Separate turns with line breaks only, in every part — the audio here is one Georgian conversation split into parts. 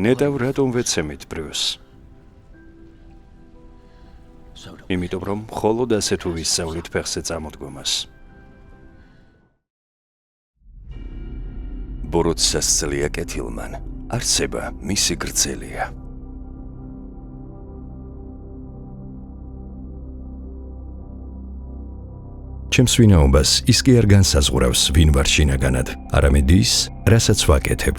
ნეტავ რატომ ვეცემით ბრიუს? იმიტომ რომ მხოლოდ ასე თუ ვისწავლით ფეხზე წამოდგომას. ბოროტ სასწლია კეთილმან, არსება მისი გრძელია. ჩემს ვინაობას ის კი არ განსაზღვრავს ვინ ვარ შინაგანად, არამედ ის, რასაც ვაკეთებ.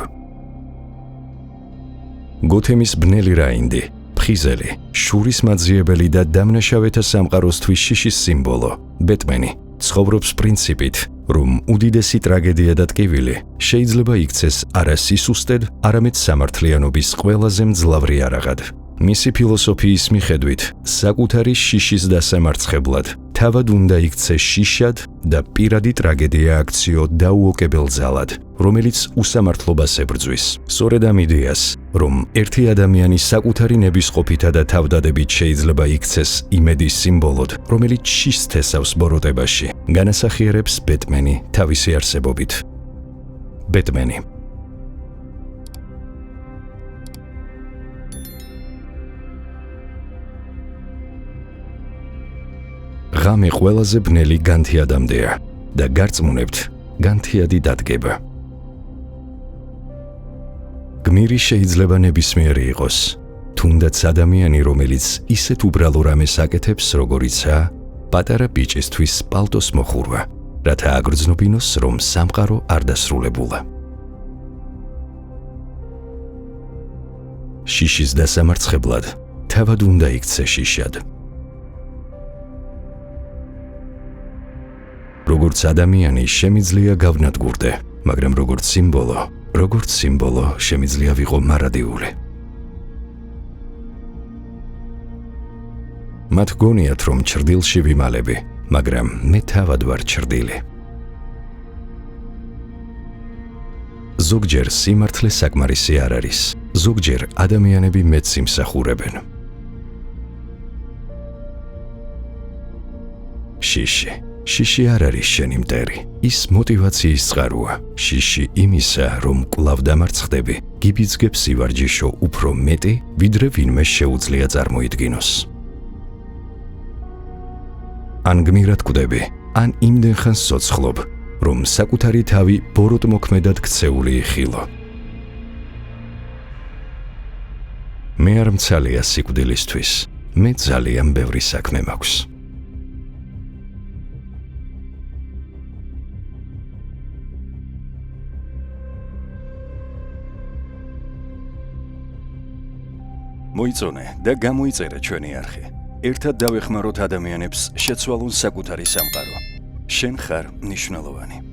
გოთემის ბნელი რაინდი, ფხიზელი, შურის მაძიებელი და დამნაშავეთა სამყაროსთვის შიშის სიმბოლო, ბეტმენი, ცხოვრობს პრინციპით, რომ უდიდესი ტრაგედია და ტკივილი შეიძლება იქცეს არა სისუსტედ, არამედ სამართლიანობის ყველაზე მძლავრი არაღად. მისი ფილოსოფიის მიხედვით, საკუთარი შიშის დასამარცხებლად თავად უნდა იქცეს შიშად და პირადი ტრაგედია აქციო დაუოკებელ ძალად, რომელიც უსამართლობას ებრძვის. სწორედ ამ იდეას, რომ ერთი ადამიანი საკუთარი ნებისყოფითა და თავდადებით შეიძლება იქცეს იმედის სიმბოლოდ, რომელიც შიშს თესავს ბოროტებაში, განასახიერებს ბეტმენი თავისი არსებობით. ბეტმენი. ღამე ყველაზე ბნელი განთიადამდეა და გარწმუნებთ, განთიადი დადგება. გმირი შეიძლება ნებისმიერი იყოს, თუნდაც ადამიანი, რომელიც ისეთ უბრალო რამეს აკეთებს, როგორიცაა პატარა ბიჭისთვის პალტოს მოხურვა, რათა აგრძნობინოს, რომ სამყარო არ დასრულებულა. შიშის დასამარცხებლად თავად უნდა იქცე შიშად. როგორც ადამიანი შემიძლია გავნადგურდე, მაგრამ როგორც სიმბოლო შემიძლია ვიყო მარადიული. მათ გონიათ, რომ ჩრდილში ვიმალები, მაგრამ მე თავად ვარ ჩრდილი. ზოგჯერ სიმართლე საკმარისი არ არის, ზოგჯერ ადამიანები მეტს იმსახურებენ. შიში არ არის შენი მტერი, ის მოტივაციის წყაროა. შიში იმისა, რომ კვლავ დამარცხდები, გიბიძგებს ივარჯიშო უფრო მეტი, ვიდრე ვინმე შეუძლია წარმოიდგინოს. ან გმირად კვდები, ან იმდენ ხანს ცოცხლობ, რომ საკუთარი თავი ბოროტმოქმედად ქცეული იხილო. მე არ მცალია სიკვდილისთვის, მე ძალიან ბევრი საქმე მაქვს. მოიწონე და გამოიწერე ჩვენი არხი. ერთად დავეხმაროთ ადამიანებს შეცვალონ საკუთარი სამყარო. შენ ხარ მნიშვნელოვანი.